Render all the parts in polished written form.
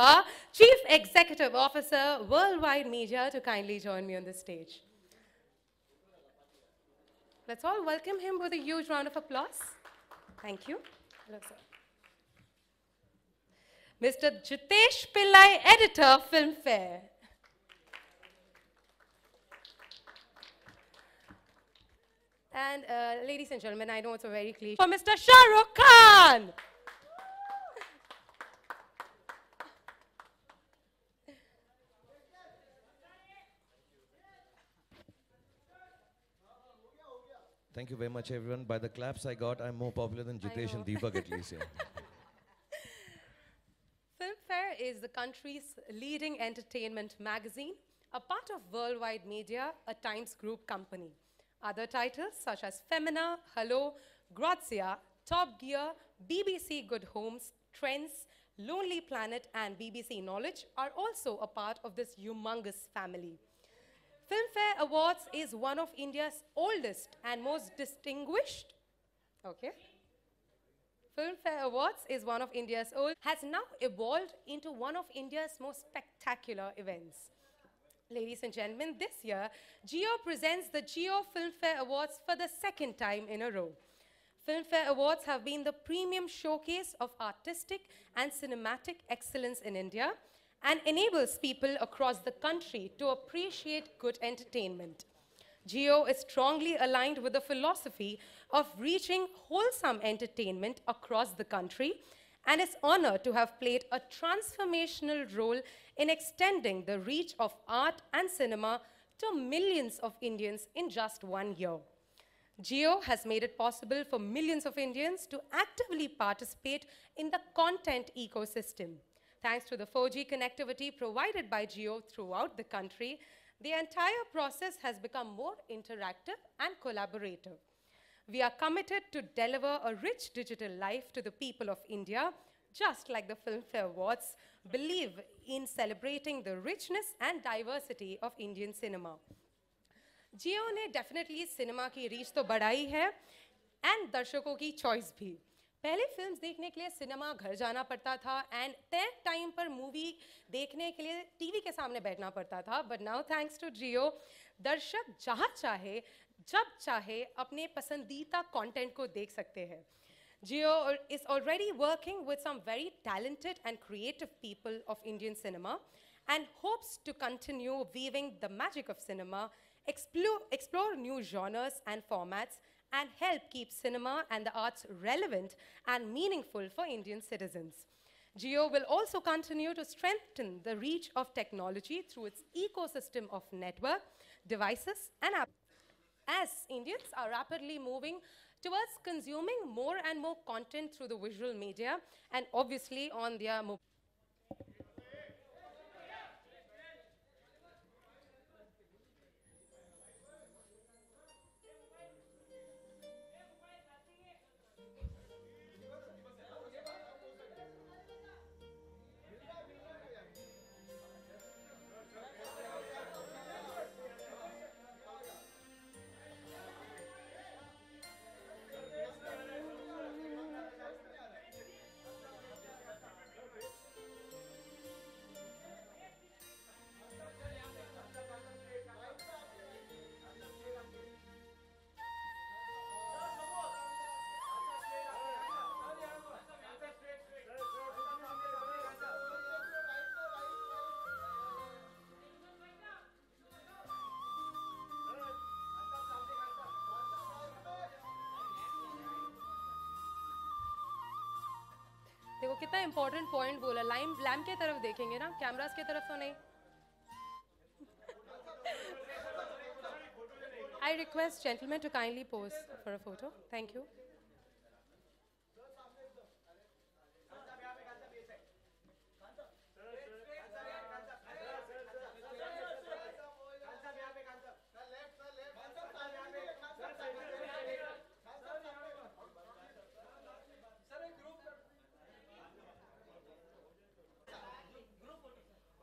Lamba, Chief Executive Officer, Worldwide Media, to kindly join me on the stage. Let's all welcome him with a huge round of applause. Thank you. Hello, sir. Mr. Jitesh Pillai, Editor, Filmfare. And ladies and gentlemen, I know it's a very cliche. For Mr. Shah Rukh Khan. Thank you very much, everyone. By the claps I got, I'm more popular than Jitesh and Deepak at least. Yeah. Filmfare is the country's leading entertainment magazine, a part of Worldwide Media, a Times Group company. Other titles such as Femina, Hello, Grazia, Top Gear, BBC Good Homes, Trends, Lonely Planet, and BBC Knowledge are also a part of this humongous family. Filmfare Awards is one of India's oldest and most distinguished, Filmfare Awards is one of India's old, has now evolved into one of India's most spectacular events. Ladies and gentlemen, this year, Jio presents the Jio Filmfare Awards for the second time in a row. Filmfare Awards have been the premium showcase of artistic and cinematic excellence in India, and enables people across the country to appreciate good entertainment. Jio is strongly aligned with the philosophy of reaching wholesome entertainment across the country and is honored to have played a transformational role in extending the reach of art and cinema to millions of Indians in just 1 year. Jio has made it possible for millions of Indians to actively participate in the content ecosystem. Thanks to the 4G connectivity provided by Jio throughout the country, the entire process has become more interactive and collaborative. We are committed to deliver a rich digital life to the people of India, just like the Filmfare Awards believe in celebrating the richness and diversity of Indian cinema. Jio ने definitely cinema की reach तो बढ़ाई है and दर्शकों की choice भी. पहले films देखने के लिए सिनेमा घर जाना पड़ता था एंड तय टाइम पर मूवी देखने के लिए टीवी के सामने बैठना पड़ता था, बट नाउ थैंक्स टू जियो दर्शक जहाँ चाहे जब चाहे अपने पसंदीदा कंटेंट को देख सकते हैं. Jio is already working with some very talented and creative people of Indian cinema and hopes to continue weaving the magic of cinema, explore new genres and formats, and help keep cinema and the arts relevant and meaningful for Indian citizens. Jio will also continue to strengthen the reach of technology through its ecosystem of network, devices, and apps. As Indians are rapidly moving towards consuming more and more content through the visual media and obviously on their mobile. देखो कितना important point बोला, lamp के तरफ देखेंगे ना, cameras के तरफ तो नहीं. I request gentlemen to kindly pose for a photo. Thank you.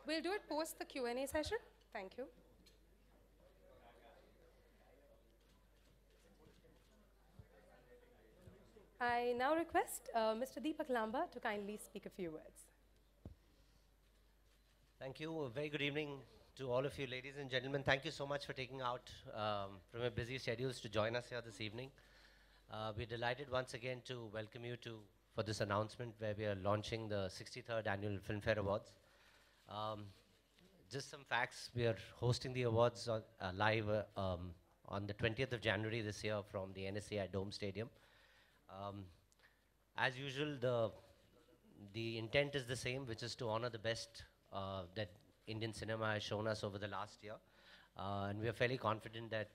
We'll do it post the Q&A session. Thank you. I now request Mr. Deepak Lamba to kindly speak a few words. Thank you. A very good evening to all of you, ladies and gentlemen. Thank you so much for taking out from your busy schedules to join us here this evening. We're delighted once again to welcome you for this announcement where we are launching the 63rd Annual Filmfare Awards. Just some facts. We are hosting the awards live on the 20th of January this year from the NSCI Dome Stadium. As usual, the intent is the same, which is to honor the best that Indian cinema has shown us over the last year. And we are fairly confident that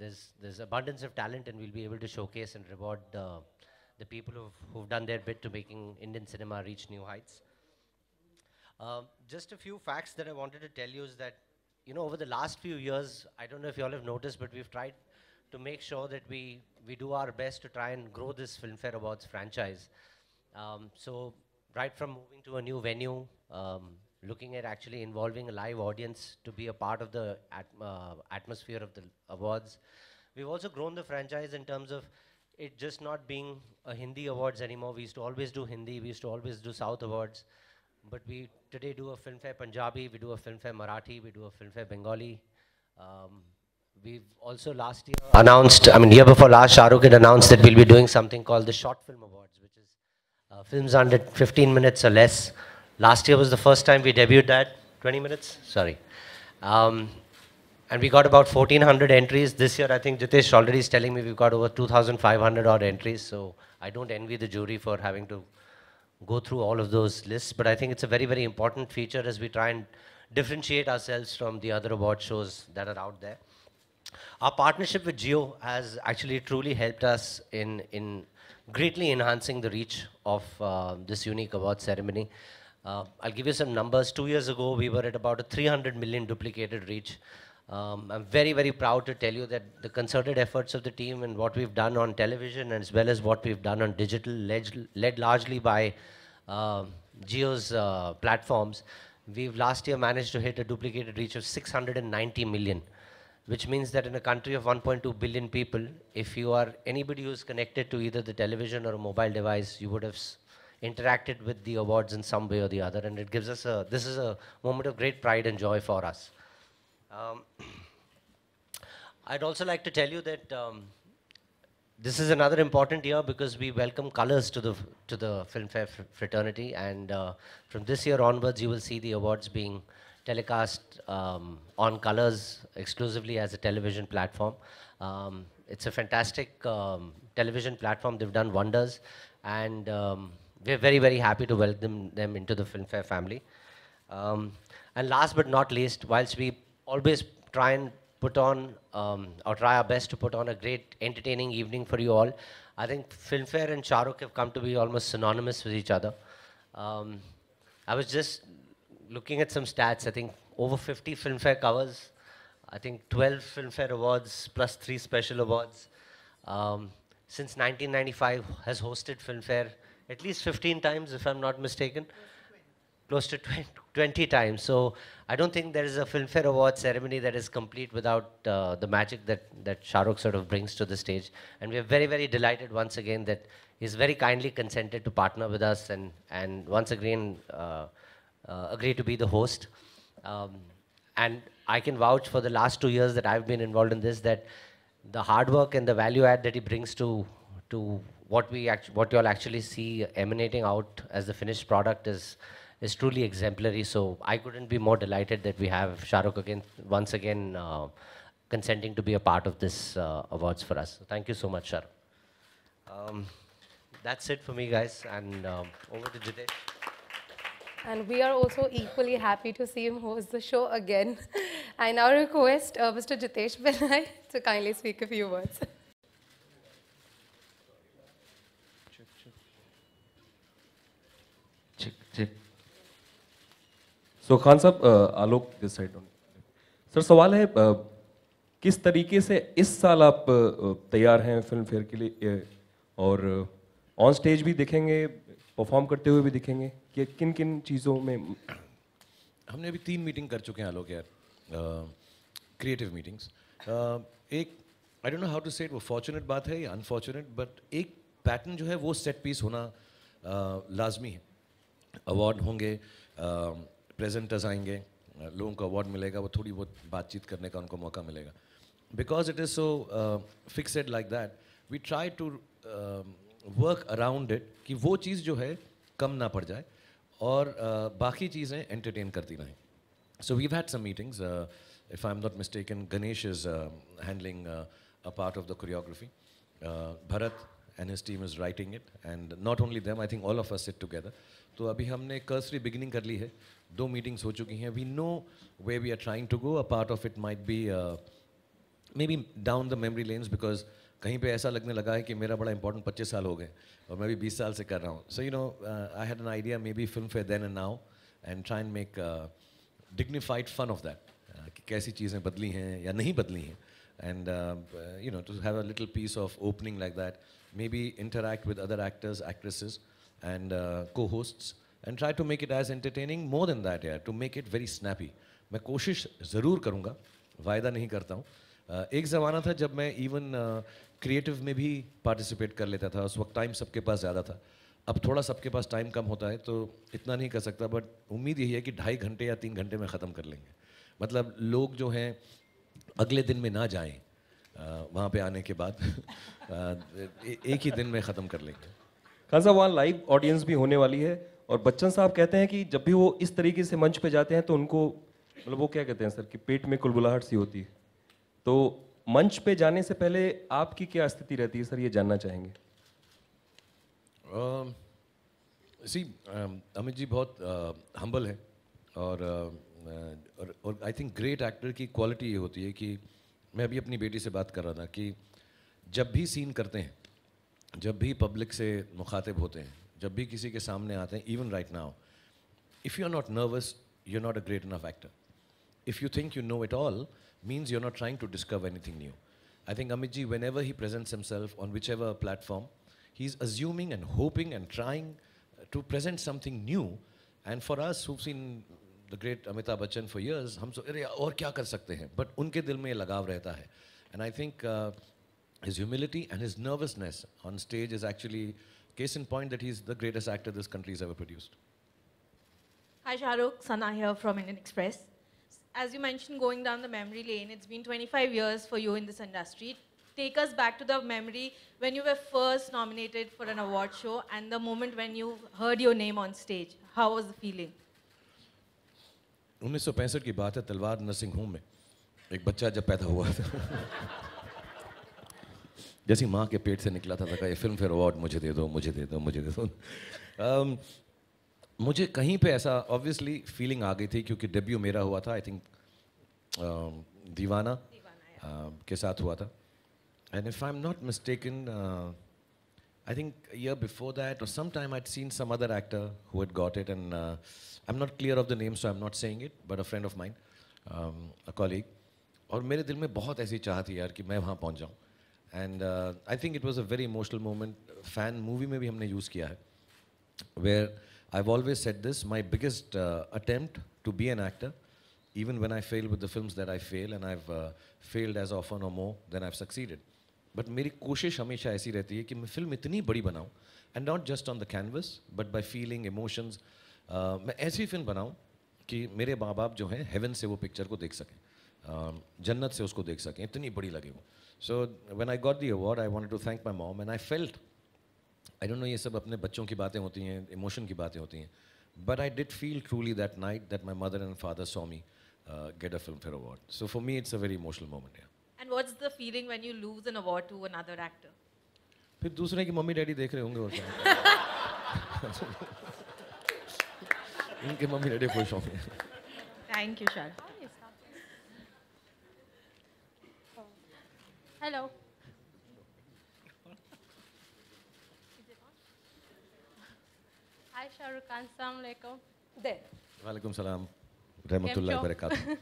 there's abundance of talent, and we'll be able to showcase and reward the people who've done their bit to making Indian cinema reach new heights. Just a few facts that I wanted to tell you is that, over the last few years, I don't know if you all have noticed, but we've tried to make sure that we do our best to try and grow this Filmfare Awards franchise. So right from moving to a new venue, looking at actually involving a live audience to be a part of the atmosphere of the awards. We've also grown the franchise in terms of it just not being a Hindi awards anymore. We used to always do Hindi, we used to always do South awards, but we today do a Filmfare Punjabi, we do a Filmfare Marathi, we do a Filmfare Bengali. We've also last year announced, year before last, Shah Rukh had announced that we'll be doing something called the Short Film Awards, which is films under 15 minutes or less. Last year was the first time we debuted that. 20 minutes? Sorry. And we got about 1,400 entries. This year, I think Jitesh already is telling me we've got over 2,500 odd entries. So I don't envy the jury for having to go through all of those lists. But I think it's a very, very important feature as we try and differentiate ourselves from the other award shows that are out there. Our partnership with Jio has actually truly helped us in greatly enhancing the reach of this unique award ceremony. I'll give you some numbers. 2 years ago, we were at about a 300 million duplicated reach. I'm very, very proud to tell you that the concerted efforts of the team and what we've done on television as well as what we've done on digital, led largely by Jio's platforms, we've last year managed to hit a duplicated reach of 690 million, which means that in a country of 1.2 billion people, if you are anybody who's connected to either the television or a mobile device, you would have interacted with the awards in some way or the other, and it gives us this is a moment of great pride and joy for us. I'd also like to tell you that this is another important year because we welcome colors to the Filmfare fraternity, and from this year onwards, you will see the awards being telecast on colors exclusively as a television platform. It's a fantastic television platform. They've done wonders, and we're very, very happy to welcome them into the Filmfare family. And last but not least, whilst we always try and put on, or try our best to put on a great entertaining evening for you all, I think Filmfare and Shah Rukh have come to be almost synonymous with each other. I was just looking at some stats. I think over 50 Filmfare covers, I think 12 Filmfare awards plus 3 special awards. Since 1995 has hosted Filmfare at least 15 times, if I'm not mistaken. Close to 20 times. So I don't think there is a Filmfare Award ceremony that is complete without the magic that Shah Rukh sort of brings to the stage. And we are very, very delighted once again that he's very kindly consented to partner with us and once again agreed to be the host. And I can vouch for the last 2 years that I've been involved in this, that the hard work and the value add that he brings to what you all actually see emanating out as the finished product is truly exemplary. So I couldn't be more delighted that we have Shah Rukh once again consenting to be a part of this awards for us. So thank you so much, Shah Rukh. That's it for me, guys, and over to Jitesh. And we are also equally happy to see him host the show again. I now request Mr. Jitesh Pillai to kindly speak a few words. check. So Khan साहब, आलोक this side sir, सवाल है किस तरीके से इस साल आप तैयार हैं फिल्म फेयर के लिए, और ऑन स्टेज भी दिखेंगे, परफॉर्म करते हुए भी दिखेंगे, कि किन किन चीज़ों में? हमने अभी 3 मीटिंग कर चुके हैं आलोक यार, क्रिएटिव मीटिंग्स. एक I don't know how to say it, वो फॉर्चुनेट बात है या अनफॉर्चुनेट, बट एक पैटर्न जो है वो सेट पीस होना लाजमी है. अवार्ड होंगे, प्रेजेंटर्स आएंगे, लोगों को अवार्ड मिलेगा, वो थोड़ी बहुत बातचीत करने का उनको मौका मिलेगा. Because it is so fixed like that, we try to work around it कि वो चीज़ जो है कम ना पड़ जाए और बाकी चीज़ें entertain करती रहें. So we've had some meetings. If I'm not mistaken, Ganesh is handling a part of the choreography. Bharat and his team is writing it, and not only them, I think all of us sit together. तो अभी हमने cursory beginning कर ली है, 2 meetings हो चुकी हैं. We know where we are trying to go. A part of it might be maybe down the memory lanes, because कहीं पे ऐसा लगने लगा है कि मेरा बड़ा important 25 साल हो गए और मैं भी 20 साल से कर रहा हूँ. So you know, I had an idea, maybe Filmfare then and now, and try and make dignified fun of that. कि कैसी चीज़ें बदली हैं या नहीं बदली हैं, and you know, to have a little piece of opening like that, maybe interact with other actors, actresses, and co-hosts, and try to make it as entertaining. More than that, yeah, to make it very snappy. मैं कोशिश ज़रूर करूँगा, वायदा नहीं करता हूँ. एक ज़माना था जब मैं इवन क्रिएटिव में भी पार्टिसिपेट कर लेता था. उस वक्त टाइम सबके पास ज़्यादा था. अब थोड़ा सबके पास टाइम कम होता है, तो इतना नहीं कर सकता. बट उम्मीद यही है कि 2.5 घंटे या 3 घंटे में ख़त्म कर लेंगे. मतलब लोग जो हैं अगले दिन में ना जाएं वहाँ पे आने के बाद. एक ही दिन में ख़त्म कर लेंगे. खान साहब, वहाँ लाइव ऑडियंस भी होने वाली है, और बच्चन साहब कहते हैं कि जब भी वो इस तरीके से मंच पे जाते हैं तो उनको, मतलब वो क्या कहते हैं सर, कि पेट में कुलबुलाहट सी होती है. तो मंच पे जाने से पहले आपकी क्या स्थिति रहती है सर, ये जानना चाहेंगे. अमित जी बहुत हम्बल है, और आई थिंक ग्रेट एक्टर की क्वालिटी ये होती है कि मैं अभी अपनी बेटी से बात कर रहा था कि जब भी सीन करते हैं, जब भी पब्लिक से मुखातिब होते हैं, जब भी किसी के सामने आते हैं, even right now, if you are not nervous, you are not a great enough actor. If you think you know it all, means you're not trying to discover anything new. I think Amit ji, whenever he presents himself on whichever platform, he's assuming and hoping and trying to present something new. And for us who've seen the great Amitabh Bachchan for years, हम अरे और क्या कर सकते हैं? But उनके दिल में ये लगाव रहता है. And I think his humility and his nervousness on stage is actually case in point that he's the greatest actor this country has ever produced. Hi Shahrukh, Sana here from Indian Express. As you mentioned, going down the memory lane, it's been 25 years for you in this industry. Take us back to the memory when you were first nominated for an award show and the moment when you heard your name on stage. How was the feeling? 1965 की बात है, तलवार nursing home में एक बच्चा जब पैदा हुआ था. जैसी माँ के पेट से निकला था, ये फिल्म फेयर अवार्ड मुझे दे दो, मुझे दे दो, मुझे दे दो. मुझे कहीं पे ऐसा ऑब्वियसली फीलिंग आ गई थी, क्योंकि डेब्यू मेरा हुआ था, आई थिंक दीवाना के साथ हुआ था. And if I am not mistaken, I think year before that और some time I had seen some other actor who had got it, and I am not clear of the name, so I am not saying it, but a friend of mine, a colleague. और मेरे दिल में बहुत ऐसी चाह थी यार कि मैं वहाँ पहुँच जाऊँ. And I think it was a very emotional moment. Fan movie में भी हमने यूज़ किया है, where I've always said this, my biggest attempt to be an actor, even when I fail with the films that I fail, and I've failed as often or more than I've succeeded. But मेरी कोशिश हमेशा ऐसी रहती है कि मैं film इतनी बड़ी बनाऊं, and not just on the canvas, but by feeling, emotions. मैं ऐसी फिल्म बनाऊं कि मेरे माँ बाप जो हैं हेवन से वो पिक्चर को देख सकें, जन्नत से उसको देख सकें, इतनी बड़ी लगे वो. So when I got the award, I wanted to thank my mom, and I felt, I don't know, ये सब अपने बच्चों की बातें होती हैं, इमोशन की बातें होती हैं, but I did feel truly that night that my mother and father saw me get a Filmfare award. So for me, it's a very emotional moment. Yeah. And what's the feeling when you lose an award to another actor? फिर दूसरे की mummy daddy देख रहे होंगे और क्या. इनके mummy daddy खुश होंगे. Thank you, Shahrukh. Hello. Hi Shahrukh Khan, Assalamu alaikum. There. वालेकुम सलाम, रहमतुल्लाहि व बरकातहू.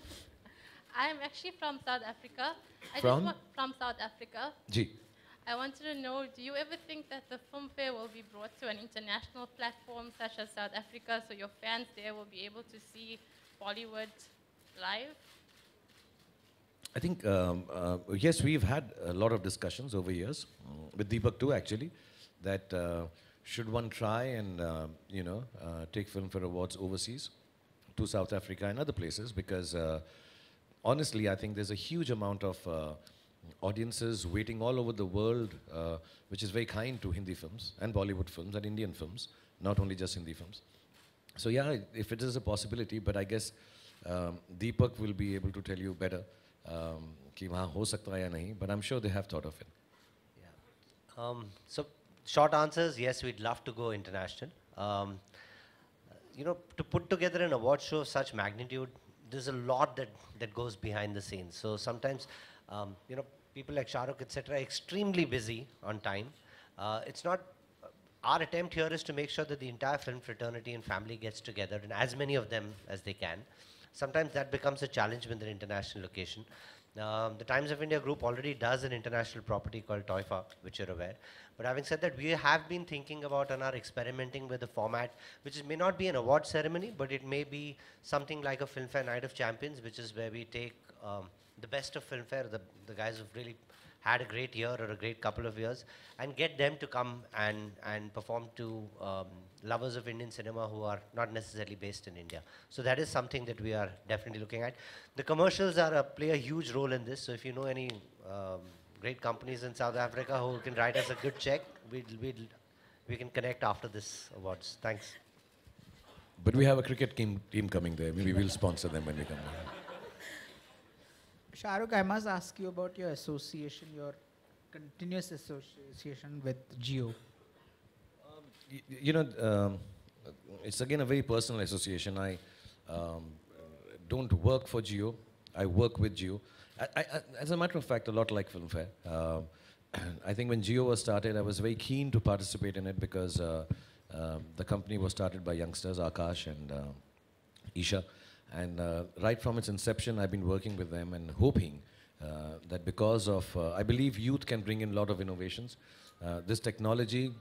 I am actually from South Africa. From? From South Africa. Ji. I wanted to know, do you ever think that the Filmfare will be brought to an international platform such as South Africa, so your fans there will be able to see Bollywood live? I think, yes, we've had a lot of discussions over years, with Deepak too actually, that should one try and, take Filmfare Awards overseas. to South Africa and other places because honestly, I think there's a huge amount of audiences waiting all over the world, which is very kind to Hindi films and Bollywood films and Indian films, not only just Hindi films. So yeah, if it is a possibility, but I guess Deepak will be able to tell you better कि वहाँ हो सकता है या नहीं, but I'm sure they have thought of it. So short answers, yes, we'd love to go international. You know, to put together an award show of such magnitude, there's a lot that goes behind the scenes. So sometimes, you know, people like Shah Rukh, etc., are extremely busy on time. It's not, our attempt here is to make sure that the entire film fraternity and family gets together, and as many of them as they can. Sometimes that becomes a challenge when they're international location. The Times of India group already does an international property called Toifa, which you're aware. But having said that, we have been thinking about and are experimenting with a format which may not be an award ceremony, but it may be something like a Filmfare Night of Champions, which is where we take the best of Filmfare, the guys who've really had a great year or a great couple of years, and get them to come and perform to lovers of Indian cinema who are not necessarily based in India. So that is something that we are definitely looking at. The commercials play a huge role in this. So if you know any great companies in South Africa who can write us a good check, we can connect after this awards. Thanks. But we have a cricket team coming there. Maybe we'll sponsor them when we come there. Shah Rukh, I must ask you about your association, your continuous association with Jio. You know, it's again a very personal association. I don't work for Jio. I work with Jio. As a matter of fact, a lot like Filmfare. I think when Jio was started, I was very keen to participate in it because the company was started by youngsters, Akash and Isha. And right from its inception, I've been working with them and hoping that because of, I believe youth can bring in a lot of innovations. This technology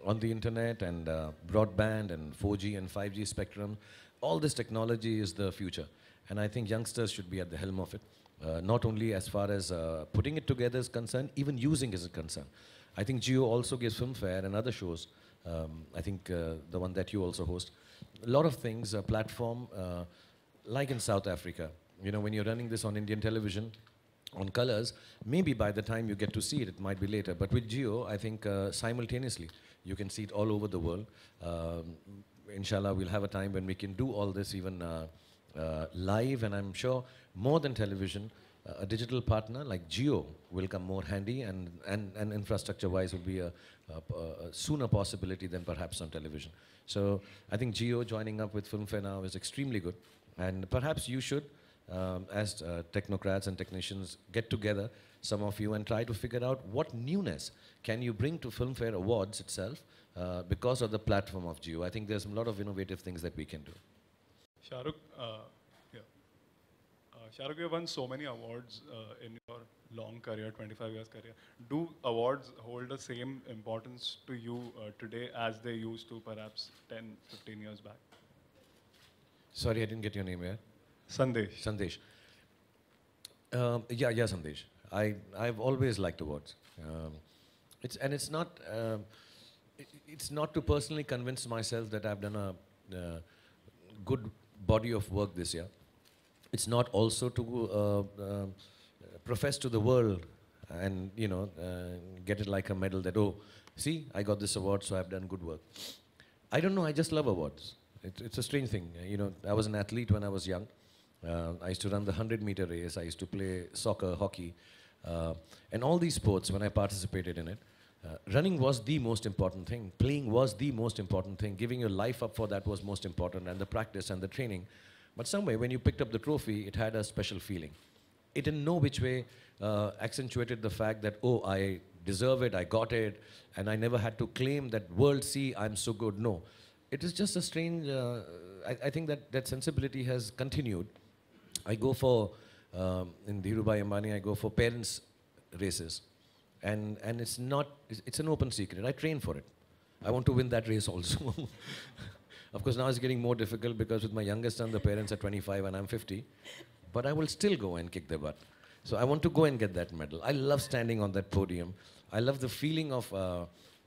on the internet and broadband and 4G and 5G spectrum, all this technology is the future. And I think youngsters should be at the helm of it. Not only as far as putting it together is concerned, even using is concerned. I think Jio also gives Filmfare and other shows. I think the one that you also host. A lot of things, a platform, like in South Africa. You know, when you're running this on Indian television, on colors, maybe by the time you get to see it, it might be later. But with Jio, I think simultaneously, you can see it all over the world. Inshallah, we'll have a time when we can do all this even live, and I'm sure more than television, a digital partner like Jio will come more handy, and infrastructure-wise will be a sooner possibility than perhaps on television. So I think Jio joining up with Filmfare now is extremely good, and perhaps you should, as technocrats and technicians, get together, some of you, and try to figure out what newness can you bring to Filmfare Awards itself because of the platform of Jio. I think there's a lot of innovative things that we can do. Shah Rukh, Shah Rukh, you have won so many awards in your long career, 25 years career. Do awards hold the same importance to you today as they used to perhaps 10, 15 years back? Sorry, I didn't get your name here. Sandesh. Sandesh. Yeah, Sandesh. I've always liked awards. It's not to personally convince myself that I've done a good body of work this year. It's not also to profess to the world and, you know, get it like a medal that, oh, see, I got this award, so I've done good work. I don't know, I just love awards. It's a strange thing. You know, I was an athlete when I was young. I used to run the 100-meter race. I used to play soccer, hockey, and all these sports when I participated in it. Running was the most important thing. Playing was the most important thing. Giving your life up for that was most important, and the practice and the training. But some way, when you picked up the trophy, it had a special feeling. It in no which way accentuated the fact that, oh, I deserve it, I got it, and I never had to claim that world, see, I'm so good. No. It is just a strange, I think that sensibility has continued. I go for, in Dhirubhai Ambani, I go for parents' races. And it's not, it's an open secret. I train for it. I want to win that race also. Of course, now it's getting more difficult because with my youngest son, the parents are 25 and I'm 50. But I will still go and kick their butt. So I want to go and get that medal. I love standing on that podium. I love the feeling of,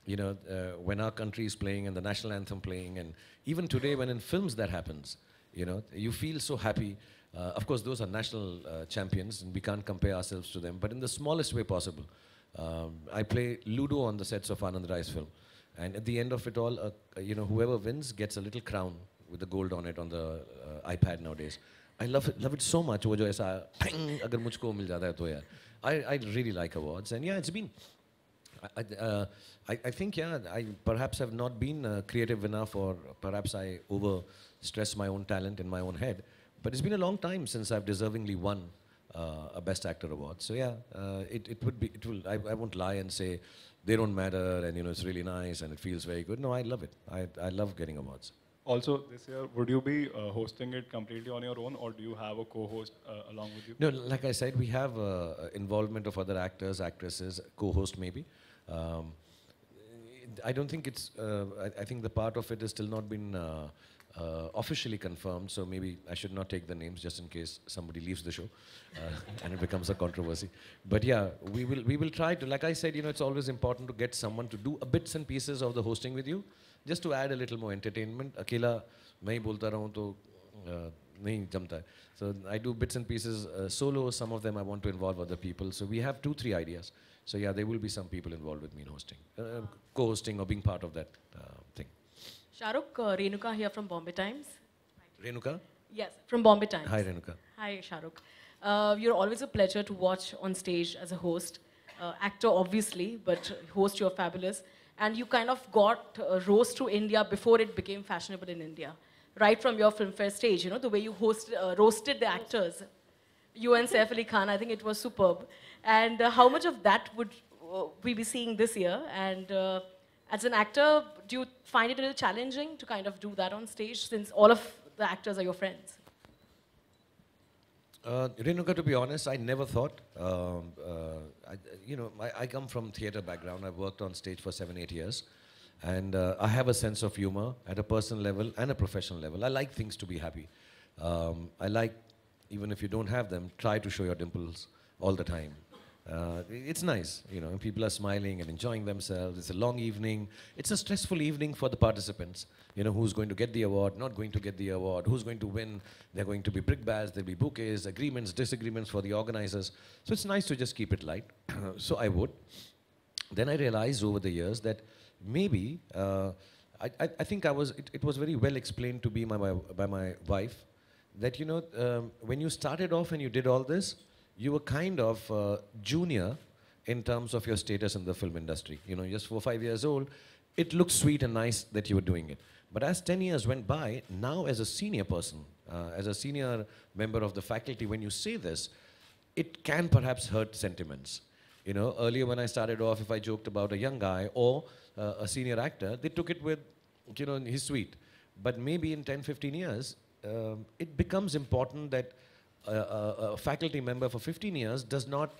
you know, when our country is playing and the national anthem playing. And even today, when in films that happens, You know, you feel so happy. Of course, those are national champions, and we can't compare ourselves to them. But in the smallest way possible, I play Ludo on the sets of Anand Rai's film, and at the end of it all, you know, whoever wins gets a little crown with the gold on it on the iPad nowadays. I love it so much. वो जो ऐसा ping, अगर मुझको मिल जाता है तो यार, I really like awards, and yeah, it's been. I think, yeah, I perhaps have not been creative enough, or perhaps I over-stress my own talent in my own head. But it's been a long time since I've deservingly won a Best Actor award. So yeah, I won't lie and say they don't matter, and you know, it's really nice and it feels very good. No, I love it. I love getting awards. Also, this year, would you be hosting it completely on your own, or do you have a co-host along with you? No, like I said, we have involvement of other actors, actresses, co-host maybe. I don't think it's. I think the part of it has still not been officially confirmed. So maybe I should not take the names just in case somebody leaves the show and it becomes a controversy. But yeah, we will try to. Like I said, you know, it's always important to get someone to do a bits and pieces of the hosting with you, just to add a little more entertainment. अकेला मैं ही बोलता रहूँ तो नहीं जमता है. So I do bits and pieces solo. Some of them I want to involve other people. So we have 2-3 ideas. So yeah, there will be some people involved with me in hosting, co-hosting or being part of that thing. Shahrukh, Renuka here from Bombay Times. Renuka? Yes, from Bombay Times. Hi, Renuka. Hi, Shahrukh. You're always a pleasure to watch on stage as a host. Actor, obviously, but host, you're fabulous. And you kind of got rose to India before it became fashionable in India. Right from your Filmfare stage, you know, the way you roasted the actors. You and Saif Ali Khan, I think it was superb. And how much of that would we be seeing this year? And as an actor, do you find it a little challenging to kind of do that on stage, since all of the actors are your friends? Renuka, to be honest, I never thought. I come from theatre background. I've worked on stage for 7-8 years. And I have a sense of humor at a personal level and a professional level. I like things to be happy. I like, even if you don't have them, try to show your dimples all the time. It's nice, you know, people are smiling and enjoying themselves. It's a long evening. It's a stressful evening for the participants. You know, who's going to get the award, not going to get the award, who's going to win. There are going to be brickbats, there'll be bouquets, agreements, disagreements for the organizers. So it's nice to just keep it light. So I would. Then I realized over the years that maybe, I think it was very well explained to me by my wife, that, you know, when you started off and you did all this, you were kind of junior in terms of your status in the film industry. You know, just 4 or 5 years old, it looked sweet and nice that you were doing it. But as 10 years went by, now as a senior person, as a senior member of the faculty, when you say this, it can perhaps hurt sentiments. You know, earlier when I started off, if I joked about a young guy or a senior actor, they took it with, you know, he's sweet. But maybe in 10, 15 years, it becomes important that a faculty member for 15 years does not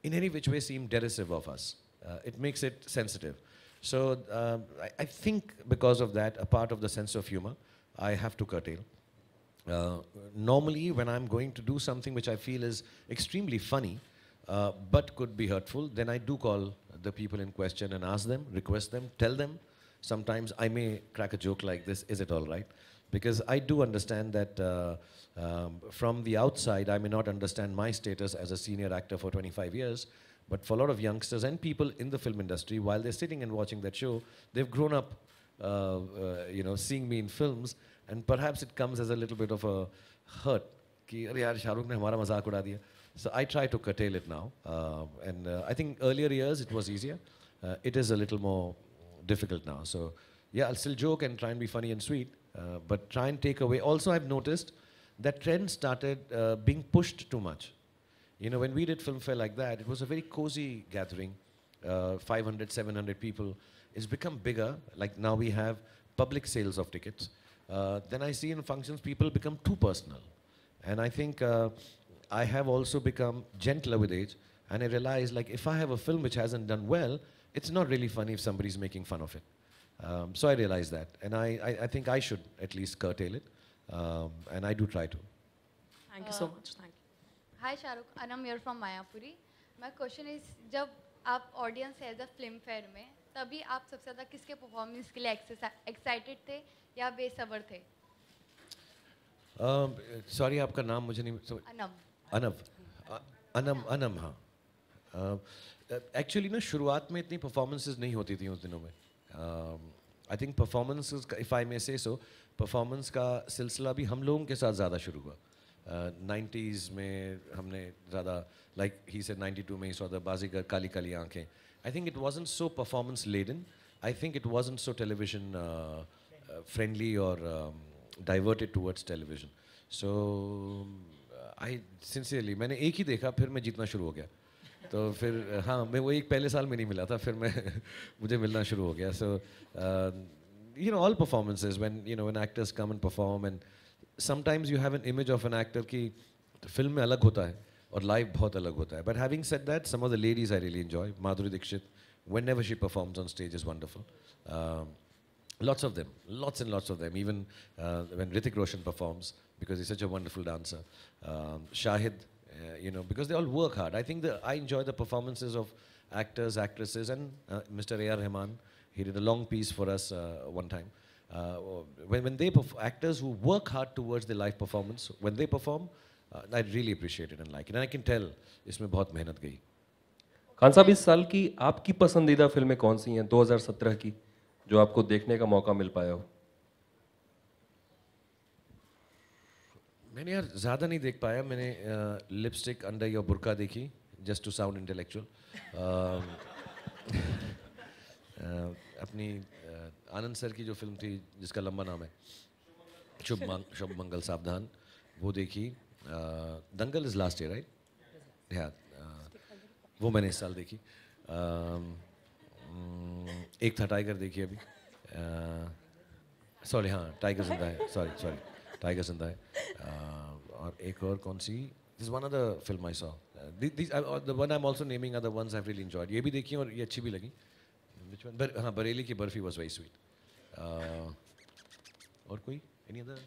in any which way seem derisive of us. It makes it sensitive. So I think because of that, a part of the sense of humor, I have to curtail. Normally, when I'm going to do something which I feel is extremely funny, but could be hurtful, then I do call the people in question and ask them, request them, tell them. Sometimes I may crack a joke like this, is it all right? Because I do understand that from the outside, I may not understand my status as a senior actor for 25 years, but for a lot of youngsters and people in the film industry, while they're sitting and watching that show, they've grown up, you know, seeing me in films, and perhaps it comes as a little bit of a hurt. Ki, "Arey yaar, Shah Rukh ne hamara mazak uda diya." So I try to curtail it now, and I think earlier years it was easier. It is a little more difficult now. So yeah, I'll still joke and try and be funny and sweet, but try and take away. Also, I've noticed that trend started being pushed too much. You know, when we did Filmfare like that, it was a very cozy gathering, 500, 700 people. It's become bigger, like now we have public sales of tickets. Then I see in functions, people become too personal. And I think I have also become gentler with age, and I realize, like, if I have a film which hasn't done well, it's not really funny if somebody's making fun of it. So I realize that, and I think I should at least curtail it, and I do try to. Thank you so much. Thank you. Hi Shahrukh, Anam here from Mayapuri. My question is, जब आप audience है the Filmfare में, तभी आप सबसे ज़्यादा किसके performance के लिए excited थे या बेसब्र थे? सॉरी आपका नाम मुझे नहीं समझ। अनम हाँ। एक्चुअली ना शुरुआत में इतनी परफॉर्मेंसेस नहीं होती थी उस दिनों में। I think performance, if I may say so, performance का सिलसिला भी हम लोगों के साथ ज़्यादा शुरू हुआ। 90s में हमने ज़्यादा, लाइक ही सेड 92 में ही सॉ द बाजीगर, काली काली आंखें। I think it wasn't so performance laden, I think it wasn't so television friendly और diverted towards television. So I sincerely मैंने एक ही देखा, फिर मैं जीतना शुरू हो गया। तो फिर हाँ, मैं वो एक पहले साल में नहीं मिला था, फिर मैं मुझे मिलना शुरू हो गया। सो you know, all performances, when you know, when actors come and perform, and sometimes you have an image of an actor कि film में अलग होता है और live बहुत अलग होता है. But having said that, some of the ladies I really enjoy. Madhuri Dixit, whenever she performs on stage, is wonderful. Lots of them, lots and lots of them. Even when Hrithik Roshan performs, because he's such a wonderful dancer. Shahid, you know, because they all work hard. I think I enjoy the performances of actors, actresses, and Mr. A.R. Rahman. He did a long piece for us one time. When they actors who work hard towards their live performance, when they perform, I really appreciate it and like it. And I can tell इसमें बहुत मेहनत गई. खान साहब, इस साल की आपकी पसंदीदा फिल्में कौन सी हैं 2017 की, जो आपको देखने का मौका मिल पाया हो? मैंने यार ज़्यादा नहीं देख पाया. मैंने लिपस्टिक अंडर योर बुर्का देखी, जस्ट टू साउंड इंटेलेक्चुअल. अपनी आनंद सर की जो फिल्म थी जिसका लंबा नाम है शुभ मंगल सावधान, वो देखी. दंगल इज़ लास्ट ईयर, राइट? या वो मैंने इस साल देखी. एक था टाइगर देखी अभी. सॉरी हाँ, टाइगर जिंदा है. सॉरी टाइगर जिंदा है. और एक और कौन सी, this one other film I saw, the one I am also naming are the ones I really enjoyed. ये भी देखी और ये अच्छी भी लगी. हाँ, बरेली की बर्फी वाज वेरी स्वीट. और कोई एनी अदर?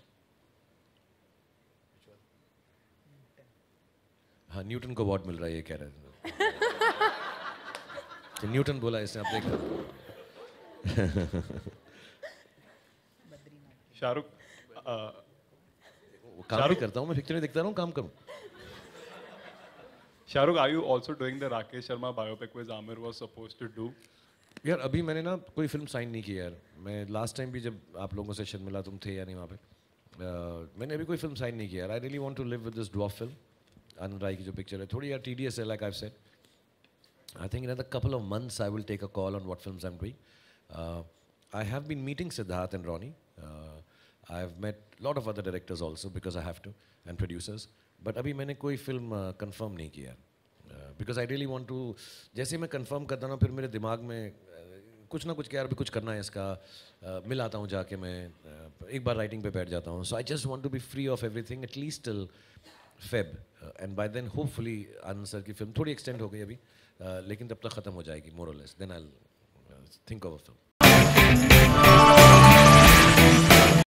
हाँ, न्यूटन को अवार्ड मिल रहा है, ये कह रहे थे. तो न्यूटन बोला इसने, आप देख. शाहरुख, काम भी करता हूँ मैं, पिक्चर में देखता रहूँ, काम करूँ. Shahrukh, are you also doing the Rakesh Sharma biopic which Amir was supposed to do? यार अभी मैंने ना कोई फिल्म साइन नहीं की यार. मैं लास्ट टाइम भी जब आप लोगों से मिला, तुम थे या नहीं वहाँ पे, मैंने अभी कोई फिल्म साइन नहीं की यार. I really want to live with this dwarf film. Anand Rai की जो पिक्चर है थोड़ी यार टीडियस है, like I have said. I think in a couple of months I will take a call on what films I am doing. I have been meeting Siddharth and Ronnie. I have met lot of other directors also because I have to, and producers. But अभी मैंने कोई film confirm नहीं किया because I really want to. जैसे मैं confirm करता हूँ फिर मेरे दिमाग में कुछ ना कुछ क्या यार अभी कुछ करना है इसका. मिल आता हूँ जाके, मैं एक बार राइटिंग पे बैठ जाता हूँ. So I just want to be free of everything at least till Feb, and by then hopefully Anand sir की फिल्म थोड़ी एक्सटेंड हो गई अभी, लेकिन तब तक ख़त्म हो जाएगी मोर और less. Then I will think of a film.